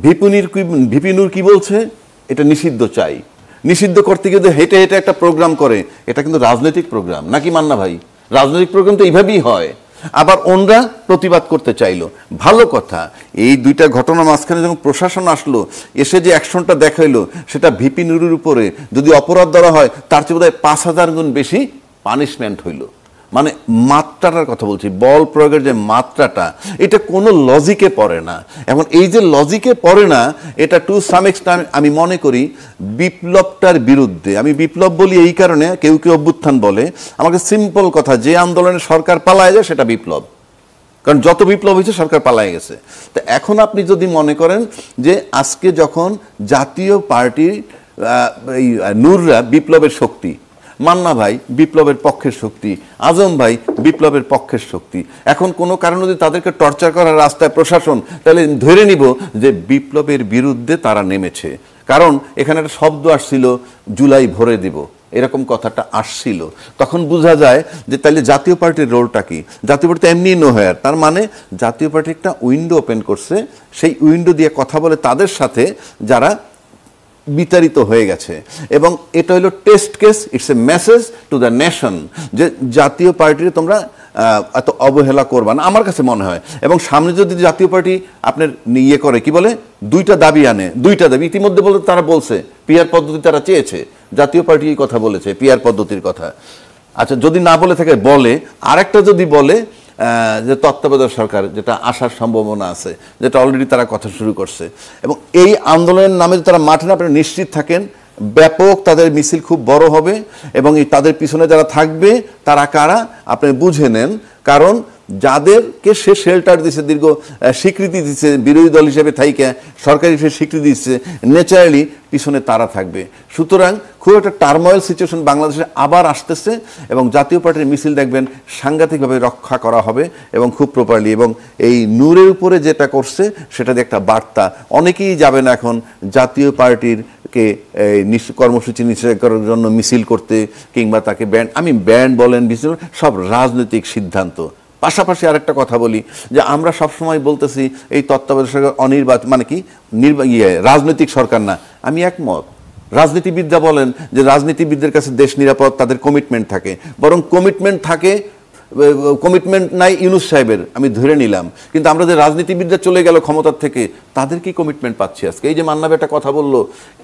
VP নূর কি বলছে? এটা নিষিদ্ধ চাই। নিষিদ্ধ করতে গিয়ে হেঁটে হেঁটে একটা প্রোগ্রাম করে, এটা কিন্তু রাজনৈতিক প্রোগ্রাম নাকি মান্না ভাই? রাজনৈতিক প্রোগ্রাম তো এইভাবেই হয়। আবার ওনরা প্রতিবাদ করতে চাইলো, ভালো কথা। এই দুইটা ঘটনার মাঝখানে যখন প্রশাসন আসলো, এসে যে অ্যাকশনটা দেখাইলো, সেটা ভিপি নুরের উপরে যদি অপরাধ ধরা হয়, তার চেয়ে বোধহয় 5000 গুণ বেশি পানিশমেন্ট হইল। মানে মাত্রাটার কথা বলছি, বল প্রয়োগের যে মাত্রাটা, এটা কোনো লজিকে পড়ে না। এখন এই যে লজিকে পড়ে না, এটা টু সাম এক্সটেন্ট আমি মনে করি বিপ্লবটার বিরুদ্ধে। আমি বিপ্লব বলি এই কারণে, কেউ কেউ অভ্যুত্থান বলে। আমাকে সিম্পল কথা, যে আন্দোলনে সরকার পালায় যায় সেটা বিপ্লব, কারণ যত বিপ্লব হয়েছে সরকার পালায় গেছে। তো এখন আপনি যদি মনে করেন যে আজকে যখন জাতীয় পার্টির এই নূররা বিপ্লবের শক্তি, মান্না ভাই বিপ্লবের পক্ষের শক্তি, আজম ভাই বিপ্লবের পক্ষের শক্তি, এখন কোনো কারণে যদি তাদেরকে টর্চার করার রাস্তায় প্রশাসন, তাহলে ধরে নিব যে বিপ্লবের বিরুদ্ধে তারা নেমেছে। কারণ এখানে একটা শব্দ আসছিল, জুলাই ভরে দিব, এরকম কথাটা আসছিল। তখন বোঝা যায় যে তাহলে জাতীয় পার্টির রোলটা কি। জাতীয় পার্টি এমনি নো হেয়ার, তার মানে জাতীয় পার্টি একটা উইন্ডো ওপেন করছে, সেই উইন্ডো দিয়ে কথা বলে তাদের সাথে যারা বিতাড়িত হয়ে গেছে। এবং এটা হলো test case, it's a message to the nation যে জাতীয় পার্টির তোমরা এত অবহেলা করবা না, আমার কাছে মনে হয়। এবং সামনে যদি জাতীয় পার্টি আপনার ইয়ে করে, কি বলে, দুইটা দাবি আনে, দুইটা দাবি ইতিমধ্যে বলতে তারা বলছে, পিআর পদ্ধতি তারা চেয়েছে, জাতীয় পার্টি এই কথা বলেছে, পিআর পদ্ধতির কথা। আচ্ছা, যদি না বলে থাকে বলে, আরেকটা যদি বলে যে তত্ত্বাবধায়ক সরকার, যেটা আসার সম্ভাবনা আছে, যেটা অলরেডি তারা কথা শুরু করছে। এবং এই আন্দোলনের নামে তারা মাঠে না, আপনারা নিশ্চিত থাকেন ব্যাপক তাদের মিছিল খুব বড় হবে। এবং এই তাদের পিছনে যারা থাকবে তারা কারা আপনি বুঝে নেন। কারণ যাদেরকে সে শেল্টার দিচ্ছে, দীর্ঘ স্বীকৃতি দিচ্ছে, বিরোধী দল হিসেবে থাইকে সরকারি হিসেবে স্বীকৃতি দিচ্ছে, ন্যাচারালি পিছনে তারা থাকবে। সুতরাং খুব একটা টার্ময়েল সিচুয়েশন বাংলাদেশে আবার আসতেছে। এবং জাতীয় পার্টির মিছিল দেখবেন সাংঘাতিকভাবে রক্ষা করা হবে এবং খুব প্রপারলি। এবং এই নূরের উপরে যেটা করছে সেটা দিয়ে একটা বার্তা, অনেকেই যাবে না এখন জাতীয় পার্টির কে কর্মসূচি নিষেধ করার জন্য মিছিল করতে, কিংবা তাকে ব্যান্ড, আমি ব্যান্ড বলেন মিছিল, সব রাজনৈতিক সিদ্ধান্ত। পাশাপাশি আরেকটা কথা বলি যে আমরা সবসময় বলতেছি এই তত্ত্বাবধায়ক সরকার অনির্বাচিত, মানে কি রাজনৈতিক সরকার না। আমি একমত, রাজনীতিবিদরা বলেন যে রাজনীতিবিদদের কাছে দেশ নিরাপদ, তাদের কমিটমেন্ট থাকে, বরং কমিটমেন্ট থাকে, কমিটমেন্ট নাই ইউনূস সাহেবের, আমি ধরে নিলাম। কিন্তু আমরা যে রাজনীতিবিদরা চলে গেল ক্ষমতার থেকে, তাদের কি কমিটমেন্ট পাচ্ছি আজকে? এই যে মান্না ভাই একটা কথা বললো,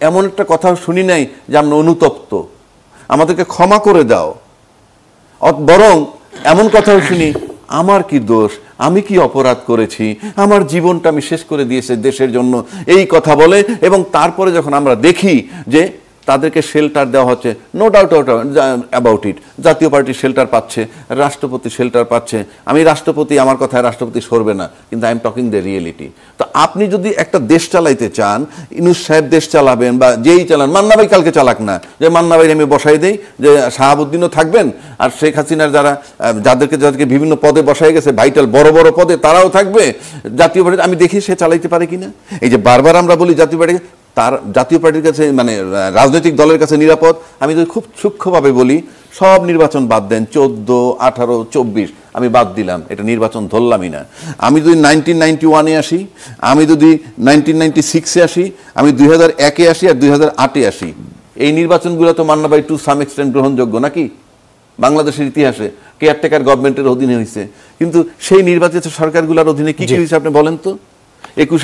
এমন একটা কথা শুনি নাই যে আমরা অনুতপ্ত, আমাদেরকে ক্ষমা করে দাও, বরং এমন কথাও শুনি আমার কি দোষ, আমি কি অপরাধ করেছি, আমার জীবনটা আমি শেষ করে দিয়েছি দেশের জন্য, এই কথা বলে। এবং তারপরে যখন আমরা দেখি যে তাদেরকে শেল্টার দেওয়া হচ্ছে, নো ডাউট অ্যাবাউট ইট, জাতীয় পার্টি শেল্টার পাচ্ছে, রাষ্ট্রপতি শেল্টার পাচ্ছে। আমি রাষ্ট্রপতি, আমার কথায় রাষ্ট্রপতি সরবে না, কিন্তু I am talking the reality. তো আপনি যদি একটা দেশ চালাইতে চান, ইউনূস সাহেব দেশ চালাবেন বা যেই চালান, মান্না ভাই কালকে চালাক না, যে মান্না ভাই আমি বসাই দেই, যে শাহাবুদ্দিনও থাকবেন, আর শেখ হাসিনার যাদেরকে বিভিন্ন পদে বসাই গেছে, ভাইটাল বড় বড় পদে, তারাও থাকবে। জাতীয় পার্টি আমি দেখি সে চালাইতে পারে কিনা। এই যে বারবার আমরা বলি জাতীয় পার্টি, তার জাতীয় পার্টির কাছে, মানে রাজনৈতিক দলের কাছে নিরাপদ। আমি যদি খুব সূক্ষ্মভাবে বলি, সব নির্বাচন বাদ দেন, 14, 18, 24 আমি বাদ দিলাম, এটা নির্বাচন ধরলামই না। আমি যদি 1991-এ আসি, আমি যদি 1996-এ আসি, আমি 2001-এ আসি, আর 2008-এ আসি, এই নির্বাচনগুলো তো মান্না ভাই টু সাম এক্সটেন্ট গ্রহণযোগ্য নাকি বাংলাদেশের ইতিহাসে? কেয়ারটেকার গভর্নমেন্টের অধীনে হয়েছে, কিন্তু সেই নির্বাচিত সরকারগুলোর অধীনে কি কি হয়েছে আপনি বলেন তো? 21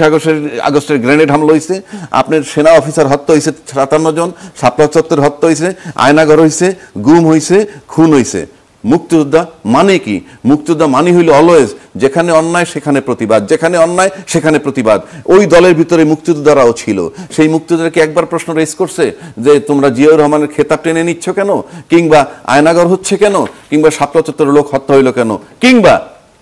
আগস্টের গ্রেনেড হামলা হয়েছে, আপনার সেনা অফিসার হত্যা হয়েছে 57 জন, শাপলা চত্বর হত্যা হয়েছে, আয়নাঘর হয়েছে, গুম হয়েছে, খুন হয়েছে। মুক্তিযোদ্ধা মানে কি? মুক্তিযোদ্ধা মানে হইল অলওয়েজ যেখানে অন্যায় সেখানে প্রতিবাদ, যেখানে অন্যায় সেখানে প্রতিবাদ। ওই দলের ভিতরে মুক্তিযোদ্ধারাও ছিল। সেই মুক্তিযোদ্ধাকে একবার প্রশ্ন রেজ করছে যে তোমরা জিয়াউর রহমানের খেতাব টেনে নিচ্ছ কেন, কিংবা আয়নাঘর হচ্ছে কেন, কিংবা শাপলা চত্বরের লোক হত্যা হইল কেন, কিংবা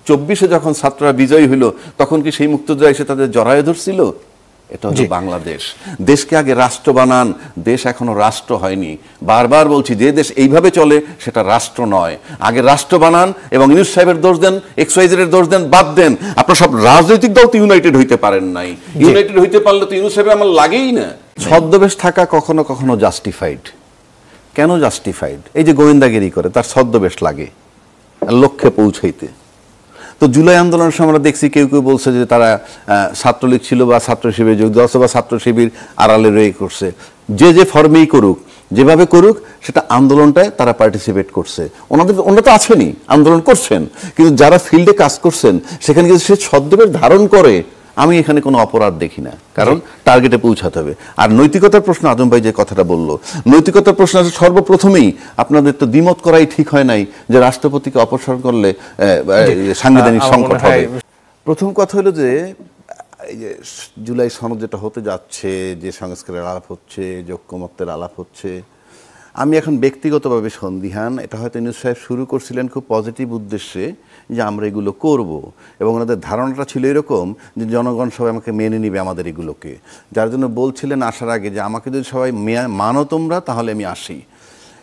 24-এ যখন ছাত্ররা বিজয়ী হইল তখন কি সেই মুক্তিযোদ্ধা এসে তাদের জড়ায়ে ধরছিল? এটা হচ্ছে বাংলাদেশ। দেশকে আগে রাষ্ট্র বানান, দেশ এখনো রাষ্ট্র হয়নি। বারবার বলছি, যে দেশ এইভাবে চলে সেটা রাষ্ট্র নয়। আগে রাষ্ট্র বানান এবং ইউনূস সাহেবের দোষ দেন, XYZ এর দোষ দেন, বাদ দেন। আপনার সব রাজনৈতিক দল তো ইউনাইটেড হইতে পারেন নাই। ইউনাইটেড হইতে পারলে তো ইউনূস সাহেবের আমার লাগেই না। ছদ্মবেশ থাকা কখনো কখনো জাস্টিফাইড। কেন জাস্টিফাইড? এই যে গোয়েন্দাগিরি করে, তার ছদ্মবেশ লাগে লক্ষ্যে পৌঁছাইতে। তো জুলাই আন্দোলনের সময় আমরা দেখছি কেউ কেউ বলছে যে তারা ছাত্রলীগ ছিল বা ছাত্র শিবিরে যোগ দেওয়া বা ছাত্র শিবির আড়ালে রয়ে করছে। যে ফর্মেই করুক, যেভাবে করুক, সেটা আন্দোলনটায় তারা পার্টিসিপেট করছে। ওনারা তো আছেনই, আন্দোলন করছেন, কিন্তু যারা ফিল্ডে কাজ করছেন সেখানে কিন্তু সে ছদ্মবেশ ধারণ করে, আমি এখানে কোনো অপরাধ দেখি না, কারণ টার্গেটে পৌঁছাতে হবে। আর নৈতিকতার প্রশ্ন আজম ভাই যে কথাটা বললো, নৈতিকতার প্রশ্ন আছে সর্বপ্রথমেই আপনাদের তো দ্বিমত করাই ঠিক হয় নাই যে রাষ্ট্রপতিকে অপসারণ করলে সাংবিধানিক সংকট হবে। প্রথম কথা হলো যে এই যে জুলাই সনদ যেটা হতে যাচ্ছে, যে সংস্কারের আলাপ হচ্ছে, যে ঐক্যমত্যের আলাপ হচ্ছে, আমি এখন ব্যক্তিগতভাবে সন্দিহান। এটা হয়তো ইউনূস সাহেব শুরু করছিলেন খুব পজিটিভ উদ্দেশ্যে যে আমরা এগুলো করব, এবং ওনাদের ধারণাটা ছিল এরকম যে জনগণ সবাই আমাকে মেনে নিবে আমাদের এগুলোকে, যার জন্য বলছিলেন আসার আগে যে আমাকে যদি সবাই মানো তোমরা তাহলে আমি আসি।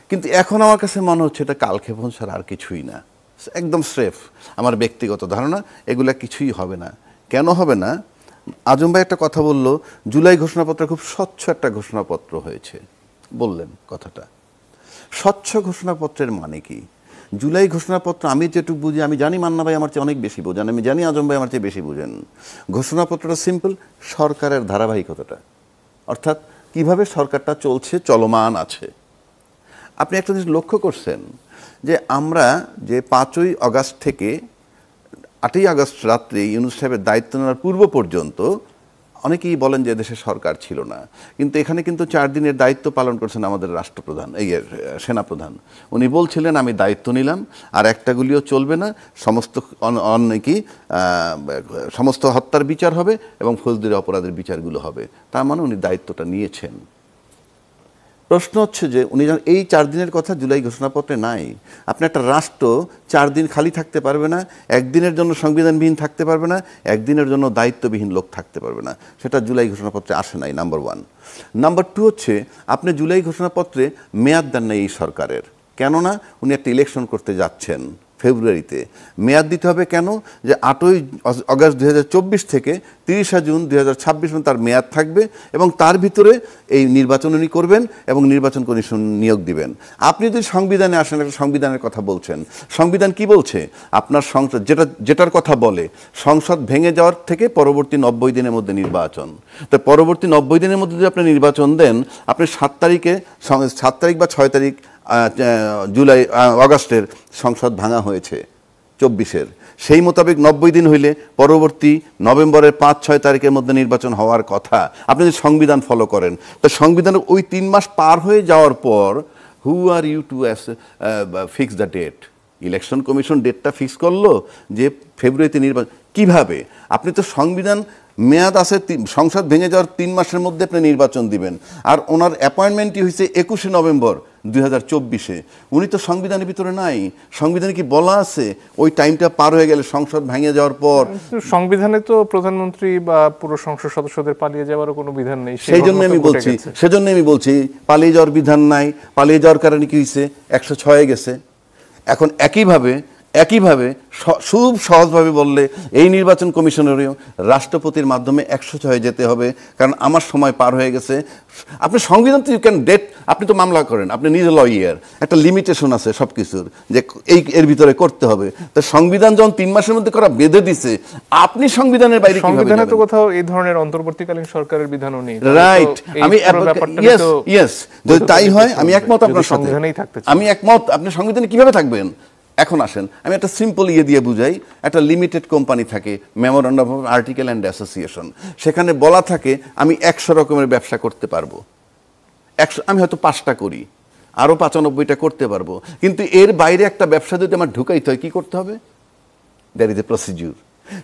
কিন্তু এখন আমার কাছে মনে হচ্ছে এটা কালক্ষেপণ ছাড়া আর কিছুই না, একদম স্রেফ আমার ব্যক্তিগত ধারণা, এগুলা কিছুই হবে না। কেন হবে না? আজম ভাই একটা কথা বলল, জুলাই ঘোষণাপত্র খুব স্বচ্ছ একটা ঘোষণাপত্র হয়েছে বললেন কথাটা। স্বচ্ছ ঘোষণাপত্রের মানে কি? জুলাই ঘোষণাপত্র আমি যেটুকু বুঝি, আমি জানি মান্না ভাই আমার চেয়ে অনেক বেশি বোঝেন, আমি জানি আজম ভাই আমার চেয়ে বেশি বুঝেন। ঘোষণাপত্রটা সিম্পল, সরকারের ধারাবাহিকতাটা, অর্থাৎ কিভাবে সরকারটা চলছে, চলমান আছে। আপনি একটা জিনিস লক্ষ্য করছেন যে আমরা যে 5ই আগস্ট থেকে 8ই আগস্ট রাত্রে ইউনূস সাহেবের দায়িত্ব নেওয়ার পূর্ব পর্যন্ত অনেকেই বলেন যে দেশে সরকার ছিল না, কিন্তু এখানে কিন্তু 4 দিনের দায়িত্ব পালন করছেন আমাদের রাষ্ট্রপ্রধান, এই সেনাপ্রধান। উনি বলছিলেন আমি দায়িত্ব নিলাম, আর একটা গুলিও চলবে না, সমস্ত হত্যার বিচার হবে এবং ফৌজদারি অপরাধের বিচারগুলো হবে। তার মানে উনি দায়িত্বটা নিয়েছেন। প্রশ্ন হচ্ছে যে উনি এই 4 দিনের কথা জুলাই ঘোষণাপত্রে নাই। আপনি একটা রাষ্ট্র 4 দিন খালি থাকতে পারবে না, একদিনের জন্য সংবিধানবিহীন থাকতে পারবে না, একদিনের জন্য দায়িত্ববিহীন লোক থাকতে পারবে না, সেটা জুলাই ঘোষণাপত্রে আসে নাই, নাম্বার 1। নাম্বার 2 হচ্ছে আপনি জুলাই ঘোষণাপত্রে মেয়াদ দেন না এই সরকারের। কেননা উনি একটা ইলেকশন করতে যাচ্ছেন ফেব্রুয়ারিতে। মেয়াদ দিতে হবে কেন? যে 8ই আগস্ট 2024 থেকে 30 জুন 2026 তার মেয়াদ থাকবে, এবং তার ভিতরে এই নির্বাচন উনি করবেন এবং নির্বাচন কমিশন নিয়োগ দিবেন। আপনি যদি সংবিধানে আসেন, একটা সংবিধানের কথা বলছেন, সংবিধান কি বলছে? আপনার সংসদ যেটার কথা বলে, সংসদ ভেঙে যাওয়ার থেকে পরবর্তী 90 দিনের মধ্যে নির্বাচন। তো পরবর্তী 90 দিনের মধ্যে যদি আপনি নির্বাচন দেন, আপনি 7 তারিখ বা 6 তারিখ জুলাই আগস্টের সংসদ ভাঙা হয়েছে 24-এর, সেই মোতাবেক 90 দিন হইলে পরবর্তী নভেম্বরের 5-6 তারিখের মধ্যে নির্বাচন হওয়ার কথা, আপনি যদি সংবিধান ফলো করেন। তো সংবিধানের ওই 3 মাস পার হয়ে যাওয়ার পর who are you to fix the date? Election commission ডেটটা ফিক্স করলো যে ফেব্রুয়ারিতে নির্বাচন। কিভাবে? আপনি তো সংবিধান মেয়াদ আছে, সংসদ ভেঙে যাওয়ার 3 মাসের মধ্যে আপনি নির্বাচন দিবেন, আর ওনার অ্যাপয়েন্টমেন্টই হয়েছে 21শে নভেম্বর 2024-এ। উনি তো সংবিধানের ভিতরে নাই। সংবিধানে কি বলা আছে ওই টাইমটা পার হয়ে গেলে সংসদ ভেঙে যাওয়ার পর? সংবিধানে তো প্রধানমন্ত্রী বা পুরো সংসদ সদস্যদের পালিয়ে যাওয়ারও কোনো বিধান নেই। সেজন্য আমি বলছি পালিয়ে যাওয়ার বিধান নাই। পালিয়ে যাওয়ার কারণে কি হয়েছে? 106 গেছে। এখন একইভাবে খুব সহজভাবে বললে এই নির্বাচন কমিশনেরও রাষ্ট্রপতির মাধ্যমে 106 যেতে হবে, কারণ আমার সময় পার হয়ে গেছে। আপনি সংবিধান তো ইউ ক্যান ডেট, আপনি তো মামলা করেন, আপনি নিজে লয়ার, একটা লিমিটেশন আছে সব কিছুর, যে এর ভিতরে করতে হবে। তো সংবিধান যখন 3 মাসের মধ্যে করা বেঁধে দিছে, আপনি সংবিধানের বাইরে কিভাবে যাবেন? সংবিধানে তো কোথাও এই ধরনের অন্তর্বর্তীকালীন সরকারের বিধানও নেই। রাইট, আমি ইয়েস, যদি তাই হয় আমি একমত আপনার সাথে, আমি একমত। আপনি সংবিধানে কিভাবে থাকবেন? এখন আসেন, আমি একটা সিম্পল দিয়ে বুঝাই। একটা লিমিটেড কোম্পানি থাকে, memorandum of article and association, সেখানে বলা থাকে আমি 100 রকমের ব্যবসা করতে পারবো। 100, আমি হয়তো 5টা করি, আরও 95টা করতে পারবো, কিন্তু এর বাইরে একটা ব্যবসা যদি আমার ঢুকাইতে হয় কি করতে হবে? That is a procedure.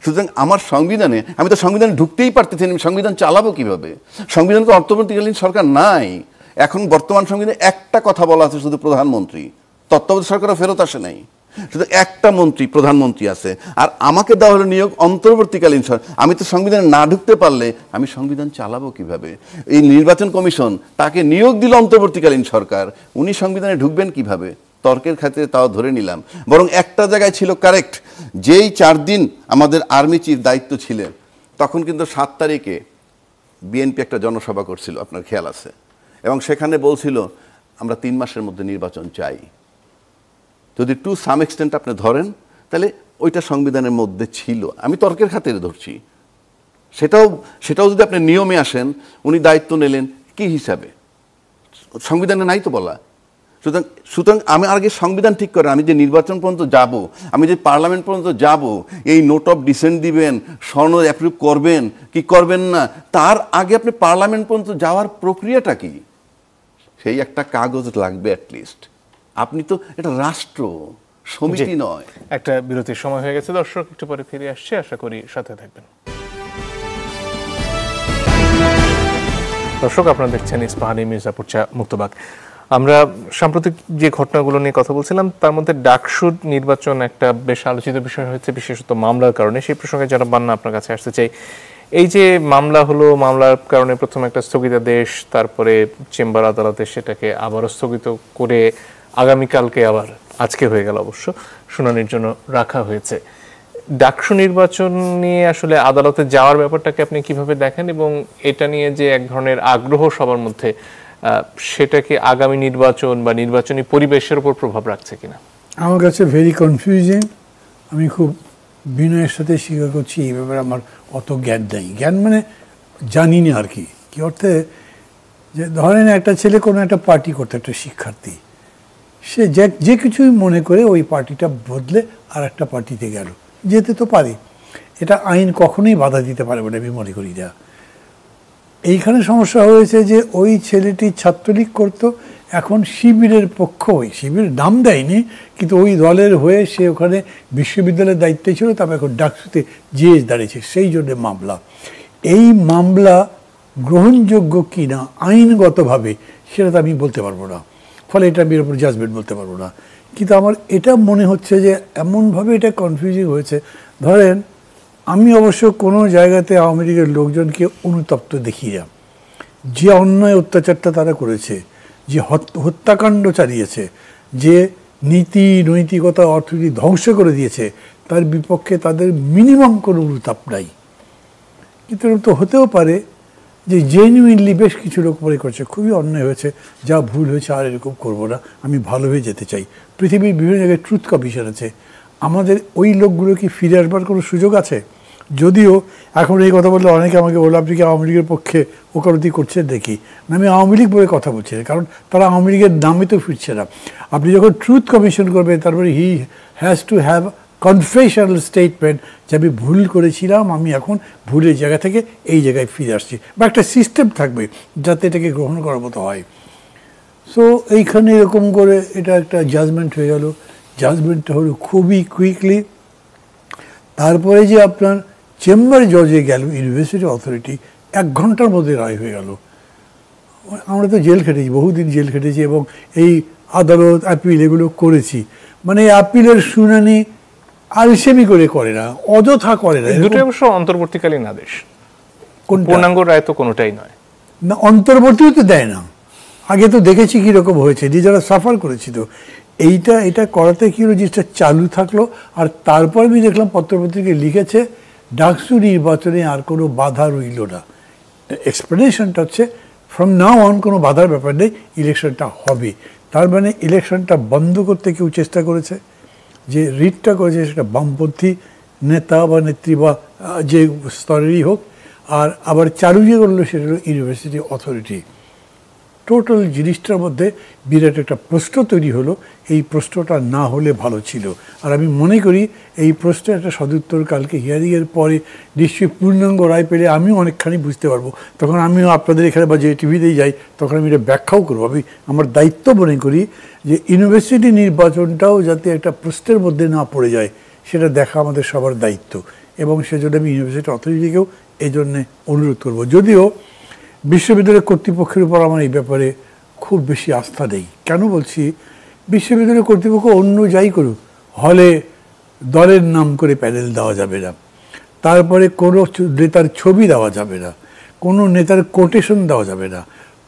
সুতরাং আমার সংবিধানে, আমি তো সংবিধানে ঢুকতেই পারতেছি না, আমি সংবিধান চালাবো কিভাবে? সংবিধান তো অন্তর্বর্তীকালীন সরকার নাই। এখন বর্তমান সংবিধানে একটা কথা বলা আছে, শুধু প্রধানমন্ত্রী, তত্ত্বাবধায়ক সরকারও ফেরত আসে নাই, শুধু একটা মন্ত্রী, প্রধানমন্ত্রী আছে। আর আমাকে দেওয়া হলো নিয়োগ অন্তর্বর্তীকালীন সরকার। আমি তো সংবিধানে না ঢুকতে পারলে আমি সংবিধান চালাবো কিভাবে? এই নির্বাচন কমিশন, তাকে নিয়োগ দিল অন্তর্বর্তীকালীন সরকার, উনি সংবিধানে ঢুকবেন কিভাবে? তর্কের খাতিরে তাও ধরে নিলাম। বরং একটা জায়গায় ছিল কারেক্ট, যেই 4 দিন আমাদের আর্মি চিফ দায়িত্ব ছিলেন, তখন কিন্তু 7 তারিখে বিএনপি একটা জনসভা করছিল, আপনার খেয়াল আছে, এবং সেখানে বলছিল আমরা 3 মাসের মধ্যে নির্বাচন চাই। যদি টু সাম এক্সটেন্ট আপনি ধরেন, তাহলে ওইটা সংবিধানের মধ্যে ছিল, আমি তর্কের খাতিরে ধরছি। সেটাও যদি আপনি নিয়মে আসেন, উনি দায়িত্ব নিলেন কি হিসাবে, সংবিধানে নাই তো বলা। সুতরাং আমি আগে সংবিধান ঠিক করে, আমি যে নির্বাচন পর্যন্ত যাব, আমি যে পার্লামেন্ট পর্যন্ত যাব, এই নোট অফ ডিসেন্ট দিবেন, সনদ অ্যাপ্রুভ করবেন কি করবেন না, তার আগে আপনি পার্লামেন্ট পর্যন্ত যাওয়ার প্রক্রিয়াটা কি, সেই একটা কাগজ লাগবে অ্যাটলিস্ট। আপনি তো এটা রাষ্ট্র, সমিতি নয়। একটা বিরতির সময় হয়ে গেছে দর্শক, একটু পরে ফিরে আসছে, আশা করি সাথে থাকবেন। দর্শক, আপনারা দেখছেন ইস্পাহানী মির্জাপুর চা মুক্তবাগ। আমরা সাম্প্রতিক যে ঘটনাগুলো নিয়ে কথা বলছিলাম, তার মধ্যে ডাকসুর নির্বাচন একটা বেশ আলোচিত বিষয় হয়েছে, বিশেষত মামলার কারণে। সেই প্রসঙ্গে যারা বান্না আপনার কাছে আসতে চাই, এই যে মামলা হলো, মামলার কারণে প্রথমে একটা স্থগিতাদেশ, তারপরে চেম্বার আদালতে সেটাকে আবারও স্থগিত করে আগামীকালকে আবার, আজকে হয়ে গেল অবশ্য, শুনানির জন্য রাখা হয়েছে। ডাকসু নির্বাচন নিয়ে আসলে আদালতে যাওয়ার ব্যাপারটাকে আপনি কিভাবে দেখেন, এবং এটা নিয়ে যে এক ধরনের আগ্রহ সবার মধ্যে, সেটা কি আগামী নির্বাচন বা নির্বাচনী পরিবেশের উপর প্রভাব রাখছে কিনা? আমার কাছে ভেরি কনফিউজিং। আমি খুব বিনয়ের সাথে স্বীকার করছি, এই ব্যাপারে আমার অত জ্ঞান নেই। জ্ঞান মানে জানি না আর কি। কি অর্থে, যে ধরেন একটা ছেলে কোনো একটা পার্টি করতে, একটা শিক্ষার্থী, সে যে কিছুই মনে করে ওই পার্টিটা বদলে আর একটা পার্টিতে গেল, যেতে তো পারে, এটা আইন কখনোই বাধা দিতে পারে বলে আমি মনে করি না। এইখানে সমস্যা হয়েছে যে ওই ছেলেটি ছাত্রলীগ করত, এখন শিবিরের পক্ষ, ওই শিবিরের নাম দেয়নি কিন্তু ওই দলের হয়ে সে ওখানে বিশ্ববিদ্যালয়ের দায়িত্বে ছিল, তারপর এখন ডাকসুতে জিএস দাঁড়িয়েছে, সেই জন্য মামলা। এই মামলা গ্রহণযোগ্য কি না আইনগতভাবে সেটা তো আমি বলতে পারবো না, ফলে এটা আমি এর উপর জাজমেন্ট বলতে পারবো না। কিন্তু আমার এটা মনে হচ্ছে যে এমনভাবে এটা কনফিউজিং হয়েছে। ধরেন, আমি অবশ্য কোনো জায়গাতে আওয়ামী লীগের লোকজনকে অনুতপ্ত দেখি না। যে অন্যায় অত্যাচারটা তারা করেছে, যে হত্যাকাণ্ড চালিয়েছে, যে নীতি নৈতিকতা অর্থনীতি ধ্বংস করে দিয়েছে, তার বিপক্ষে তাদের মিনিমাম কোনো অনুতাপ নাই। কিন্তু তো হতেও পারে যে জেনুইনলি বেশ কিছু লোক মনে করছে খুবই অন্যায় হয়েছে, যা ভুল হয়েছে আর এরকম করবো না, আমি ভালো হয়ে যেতে চাই। পৃথিবীর বিভিন্ন জায়গায় ট্রুথ কমিশন আছে, আমাদের ওই লোকগুলো কি ফিরে আসবার কোনো সুযোগ আছে? যদিও এখন এই কথা বললে অনেকে আমাকে বললো, আপনি কি আওয়ামী লীগের পক্ষে ওকালতি করছেন দেখি না। আমি আওয়ামী লীগ বলে কথা বলছি না, কারণ তারা আওয়ামী লীগের নামে তো ফিরছে না। আপনি যখন ট্রুথ কমিশন করবেন, তারপরে he has to have confessional statement যে আমি ভুল করেছিলাম, আমি এখন ভুলের জায়গা থেকে এই জায়গায় ফিরে আসছি, বা একটা সিস্টেম থাকবে যাতে এটাকে গ্রহণ করার মতো হয়। সো এইখানে এরকম করে এটা একটা জাজমেন্ট হয়ে গেল। জাজমেন্টটা হলো খুবই কুইকলি। তারপরে যে আপনার চেম্বার জজে গেল ইউনিভার্সিটি অথরিটি, 1 ঘন্টার মধ্যে রায় হয়ে গেল। আমরা তো জেল খেটেছি, বহুদিন জেল খেটেছি, এবং এই আদালত অ্যাপিল এগুলো করেছি। মানে অ্যাপিলের শুনানি আলসেমি করে না, অযথা করে না। দুটোই অবশ্য অন্তর্বর্তীকালীন আদেশ, পূর্ণাঙ্গ রায় তো কোনোটাই নয়। না, অন্তর্বর্তীও তো দেয় না। আগে তো দেখেছি কীরকম হয়েছে, যারা সাফার করেছি। তো এটা করাতে কী হলো, জিনিসটা চালু থাকলো। আর তারপর আমি দেখলাম পত্রপত্রিকায় লিখেছে ডাকসু নির্বাচনে আর কোনো বাধা রইল না। এক্সপ্লেনেশনটা হচ্ছে ফ্রম নাও অন কোনো বাধার ব্যাপার নেই, ইলেকশনটা হবে। তার মানে ইলেকশনটা বন্ধ করতে কেউ চেষ্টা করেছে, যে রিটটা করেছে সেটা বামপন্থী নেতা বা নেত্রী বা যে স্তরেরই হোক, আর আবার চালু যে করলো সেটা হলো ইউনিভার্সিটি অথরিটি। টোটাল জিনিসটার মধ্যে বিরাট একটা প্রশ্ন তৈরি হলো। এই প্রশ্নটা না হলে ভালো ছিল। আর আমি মনে করি এই প্রশ্নের একটা সদুত্তর কালকে হিয়ারিংয়ের পরে নিশ্চয়ই পূর্ণাঙ্গ রায় পেলে আমিও অনেকখানি বুঝতে পারবো। তখন আমিও আপনাদের এখানে বা যে টিভিতেই যাই, তখন আমি এটা ব্যাখ্যাও করবো। আমি আমার দায়িত্ব মনে করি যে ইউনিভার্সিটি নির্বাচনটাও যাতে একটা প্রশ্নের মধ্যে না পড়ে যায়, সেটা দেখা আমাদের সবার দায়িত্ব। এবং সেজন্য আমি ইউনিভার্সিটি অথরিটিকেও এই জন্যে অনুরোধ করবো। যদিও বিশ্ববিদ্যালয় কর্তৃপক্ষের উপর আমার এই ব্যাপারে খুব বেশি আস্থা নেই। কেন বলছি, বিশ্ববিদ্যালয় কর্তৃপক্ষ অন্য যাই করুক, হলে দলের নাম করে প্যানেল দেওয়া যাবে না, তারপরে কোনো নেতার ছবি দেওয়া যাবে না, কোনো নেতার কোটেশন দেওয়া যাবে না,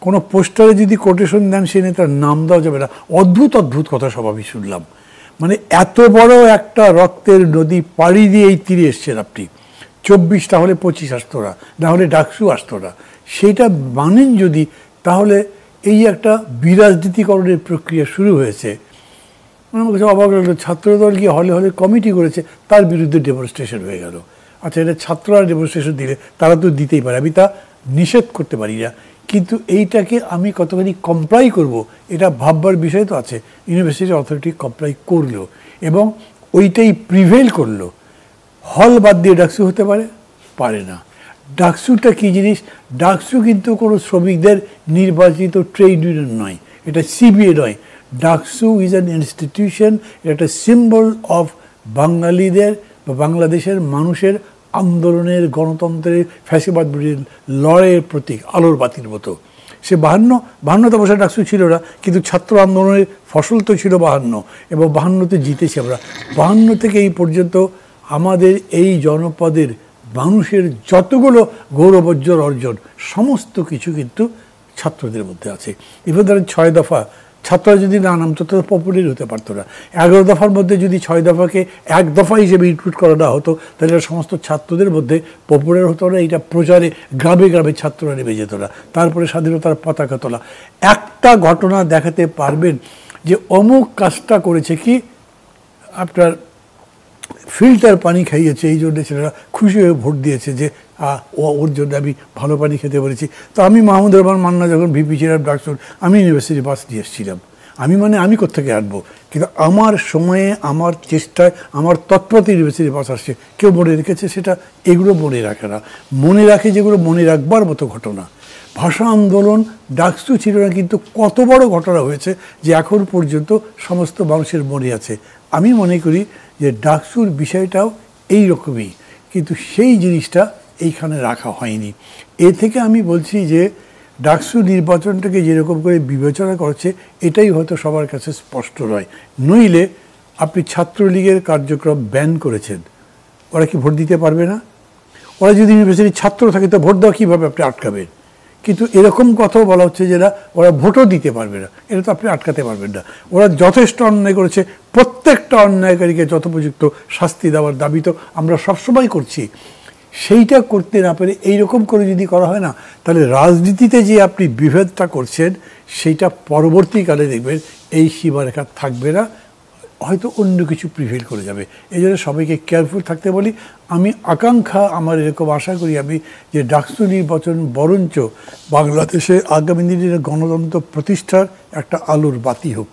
কোনো পোস্টারে যদি কোটেশন দেন সেই নেতার নাম দেওয়া যাবে না। অদ্ভুত অদ্ভুত কথা সব আমি শুনলাম। মানে এত বড় একটা রক্তের নদী পাড়ি দিয়ে এই তীরে এসছেন আপনি, 24 হলে 25 আসতো না, না হলে ডাকসু আসতো না। সেইটা মানেন যদি, তাহলে এই একটা বিরাজনীতিকরণের প্রক্রিয়া শুরু হয়েছে। আমার কাছে অবাক লাগলো, ছাত্রদল গিয়ে হলে হলে কমিটি করেছে, তার বিরুদ্ধে ডেমনস্ট্রেশন হয়ে গেল। আচ্ছা, এটা ছাত্ররা ডেমনস্ট্রেশন দিলে তারা তো দিতেই পারে, আমি তা নিষেধ করতে পারি না, কিন্তু এইটাকে আমি কতখানি কমপ্লাই করব এটা ভাববার বিষয় তো আছে। ইউনিভার্সিটি অথরিটি কমপ্লাই করলো এবং ওইটাই প্রিভেল করলো। হল বাদ দিয়ে ডাকসু হতে পারে? পারে না। ডাকসুটা কী জিনিস? ডাকসু কিন্তু কোনো শ্রমিকদের নির্বাচিত ট্রেড ইউনিয়ন নয়, এটা সিবিএ নয়। ডাকসু ইজ অ্যান ইনস্টিটিউশন, এটা একটা সিম্বল অফ বাঙালিদের বা বাংলাদেশের মানুষের আন্দোলনের, গণতন্ত্রের, ফ্যাসিবাদ বিরোধী লড়াইয়ের প্রতীক, আলোর বাতির মতো। সে 52 অবশ্য ডাকসু ছিল না, কিন্তু ছাত্র আন্দোলনের ফসল তো ছিল 52, এবং 52-তে জিতেছি আমরা। 52 থেকে এই পর্যন্ত আমাদের এই জনপদের মানুষের যতগুলো গৌরবোজ্জ্বল অর্জন, সমস্ত কিছু কিন্তু ছাত্রদের মধ্যে আছে। এবার ধরেন 6 দফা, ছাত্ররা যদি না নামতো তো পপুলার হতে পারতো না। 11 দফার মধ্যে যদি 6 দফাকে 1 দফা হিসেবে ইনক্লুড করা না হতো, তাহলে সমস্ত ছাত্রদের মধ্যে পপুলার হতো না। এটা প্রচারে গ্রামে গ্রামে ছাত্ররা নেমে যেত না। তারপরে স্বাধীনতার পতাকা তোলা। একটা ঘটনা দেখাতে পারবেন যে অমুক কাজটা করেছে, কি আপনার ফিল্টার পানি খাইয়েছে, এই জন্য ছেলেরা খুশি হয়ে ভোট দিয়েছে যে ওর জন্য আমি ভালো পানি খেতে পেরেছি। তো আমি মাহমুদ রহমান মান্না যখন ভিপি ছিলাম ডাকসুর, আমি ইউনিভার্সিটি বাস নিয়ে এসেছিলাম। আমি কোত্থেকে আনবো? কিন্তু আমার সময়ে, আমার চেষ্টায়, আমার তৎপরতা ইউনিভার্সিটি বাস আসছে। কেউ মনে রেখেছে সেটা? এগুলো মনে রাখে না। মনে রাখে যেগুলো মনে রাখবার মতো ঘটনা। ভাষা আন্দোলন ডাকসু ছিল না, কিন্তু কত বড় ঘটনা হয়েছে যে এখন পর্যন্ত সমস্ত মানুষের মনে আছে। আমি মনে করি যে ডাকসুর বিষয়টাও এই রকমই, কিন্তু সেই জিনিসটা এইখানে রাখা হয়নি। এ থেকে আমি বলছি যে ডাকসু নির্বাচনটাকে যেরকম করে বিবেচনা করছে, এটাই হয়তো সবার কাছে স্পষ্ট নয়। নইলে আপনি ছাত্রলীগের কার্যক্রম ব্যান করেছেন, ওরা কি ভোট দিতে পারবে না? ওরা যদি ইউনিভার্সিটির ছাত্র থাকে তো ভোট দেওয়া কীভাবে আপনি আটকাবেন? কিন্তু এরকম কথাও বলা হচ্ছে যে ওরা ভোটও দিতে পারবে না, এটা তো আপনি আটকাতে পারবেন না। ওরা যথেষ্ট অন্যায় করেছে, প্রত্যেকটা অন্যায়কারীকে যথোপযুক্ত শাস্তি দেওয়ার দাবি তো আমরা সবসময় করছি। সেইটা করতে না পেরে এইরকম করে যদি করা হয় না, তাহলে রাজনীতিতে যে আপনি বিভেদটা করছেন, সেইটা পরবর্তীকালে দেখবেন এই সীমারেখা থাকবে না, হয়তো অন্য কিছু প্রিভেল করে যাবে। এই জন্য সবাইকে কেয়ারফুল থাকতে বলি। আমি আকাঙ্ক্ষা, আমার এরকম আশা করি আমি, যে ডাকসু নির্বাচন বরঞ্চ বাংলাদেশে আগামী দিনের গণতন্ত্র প্রতিষ্ঠার একটা আলোর বাতি হোক,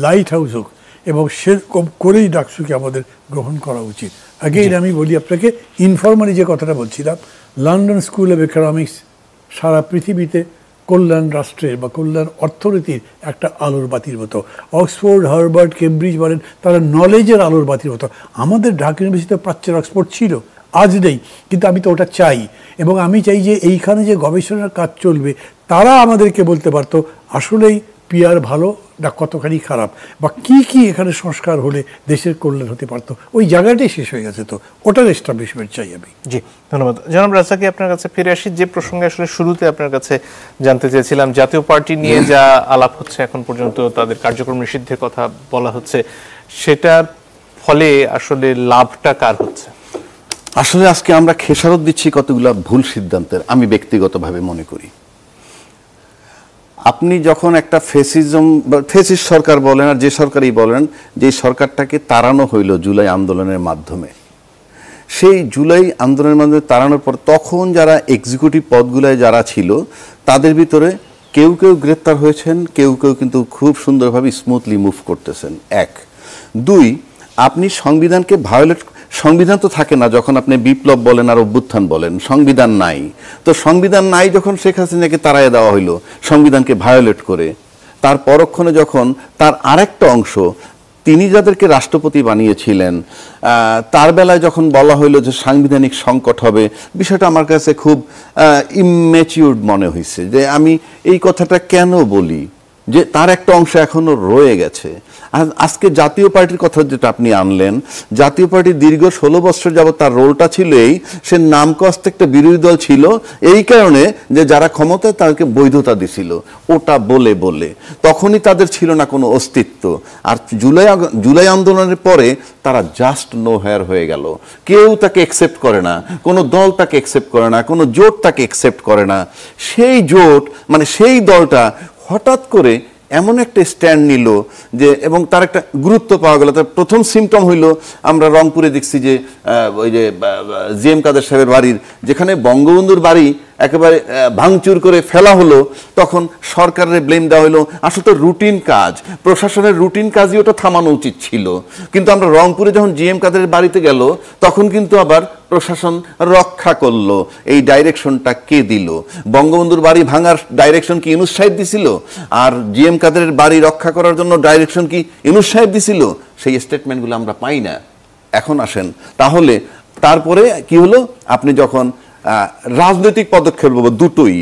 লাইট হাউস হোক, এবং সেরকম করেই ডাকসুকে আমাদের গ্রহণ করা উচিত। আগেই আমি বলি আপনাকে, ইনফরমালি যে কথাটা বলছিলাম, লন্ডন স্কুল অফ ইকোনমিক্স সারা পৃথিবীতে কল্যাণ রাষ্ট্রের বা কল্যাণ অর্থনীতির একটা আলোর বাতির মতো। অক্সফোর্ড, হার্ভার্ড, কেমব্রিজ বলেন, তারা নলেজের আলোর বাতির মতো। আমাদের ঢাকা ইউনিভার্সিটিতে প্রাচ্যের অক্সফোর্ড ছিল, আজ নেই, কিন্তু আমি তো ওটা চাই। এবং আমি চাই যে এইখানে যে গবেষণার কাজ চলবে, তারা আমাদেরকে বলতে পারতো আসলেই পিআর ভালো না কতখানি খারাপ, বা কি কি এখানে সংস্কার হলে দেশের কল্যাণ হতে পারতো। ওই জায়গাটাই শেষ হয়ে গেছে, তো ওটার এস্টাবলিশমেন্ট চাই আমি। জি, ধন্যবাদ। জনাব রাজ্জাকি, আপনার কাছে ফিরে আসি। যে প্রসঙ্গে আসলে শুরুতে আপনার কাছে জানতে চেয়েছিলাম, জাতীয় পার্টি নিয়ে যা আলাপ হচ্ছে এখন পর্যন্ত, তাদের কার্যক্রম নিষিদ্ধের কথা বলা হচ্ছে, সেটার ফলে আসলে লাভটা কার হচ্ছে? আসলে আজকে আমরা খেসারত দিচ্ছি কতগুলো ভুল সিদ্ধান্তের, আমি ব্যক্তিগতভাবে মনে করি। আপনি যখন একটা ফেসিস্ট সরকার বলেন আর যে সরকারই বলেন, যে সরকারটাকে তাড়ানো হইল জুলাই আন্দোলনের মাধ্যমে, সেই জুলাই আন্দোলনের মাধ্যমে তাড়ানোর পর তখন যারা এক্সিকিউটিভ পদগুলোয় যারা ছিল, তাদের ভিতরে কেউ কেউ গ্রেপ্তার হয়েছেন, কেউ কেউ কিন্তু খুব সুন্দরভাবে স্মুথলি মুভ করতেছেন। 1, 2, আপনি সংবিধানকে ভায়োলেট, সংবিধান তো থাকে না যখন আপনি বিপ্লব বলেন আর অভ্যুত্থান বলেন, সংবিধান নাই। তো সংবিধান নাই যখন শেখ হাসিনাকে তাড়াইয়া দেওয়া হইল সংবিধানকে ভায়োলেট করে, তার পরক্ষণে যখন তার আরেকটা অংশ, তিনি যাদেরকে রাষ্ট্রপতি বানিয়েছিলেন, তার বেলায় যখন বলা হইল যে সাংবিধানিক সংকট হবে, বিষয়টা আমার কাছে খুব ইম্যাচিউরড মনে হয়েছে। যে আমি এই কথাটা কেন বলি, যে তার একটা অংশ এখনো রয়ে গেছে। আজকে জাতীয় পার্টির কথা যেটা আপনি আনলেন, জাতীয় পার্টি দীর্ঘ 16 বছর যাবত তার রোলটা ছিল এই, সে নামকাস্তে একটা বিরোধী দল ছিল এই কারণে যে যারা ক্ষমতায় তাদেরকে বৈধতা দিছিল, ওটা বলে বলে তখনই তাদের ছিল না কোনো অস্তিত্ব। আর জুলাই আন্দোলনের পরে তারা জাস্ট নো হেয়ার হয়ে গেল। কেউ তাকে অ্যাকসেপ্ট করে না, কোনো দল তাকে অ্যাকসেপ্ট করে না, কোনো জোট তাকে অ্যাকসেপ্ট করে না। সেই জোট মানে সেই দলটা হঠাৎ করে এমন একটা স্ট্যান্ড নিল যে, এবং তার একটা গুরুত্ব পাওয়া গেল। তার প্রথম সিমটম হইল, আমরা রংপুরে দেখছি যে ওই যে জিএম কাদের সাহেবের বাড়ির, যেখানে বঙ্গবন্ধুর বাড়ি একেবারে ভাঙচুর করে ফেলা হলো, তখন সরকারের ব্লেম দেওয়া হলো। আসলে তো রুটিন কাজ, প্রশাসনের রুটিন কাজই ওটা থামানো উচিত ছিল। কিন্তু আমরা রংপুরে যখন জিএম কাদের বাড়িতে গেল, তখন কিন্তু আবার প্রশাসন রক্ষা করলো। এই ডাইরেকশনটা কে দিল? বঙ্গবন্ধুর বাড়ি ভাঙার ডাইরেকশন কি ইউনূস সাহেব দিছিল? আর জিএম কাদেরের বাড়ি রক্ষা করার জন্য ডাইরেকশন কি ইউনূস সাহেব দিছিল? সেই স্টেটমেন্টগুলো আমরা পাই না। এখন আসেন তাহলে, তারপরে কি হলো? আপনি যখন রাজনৈতিক পদক্ষেপ দুটোই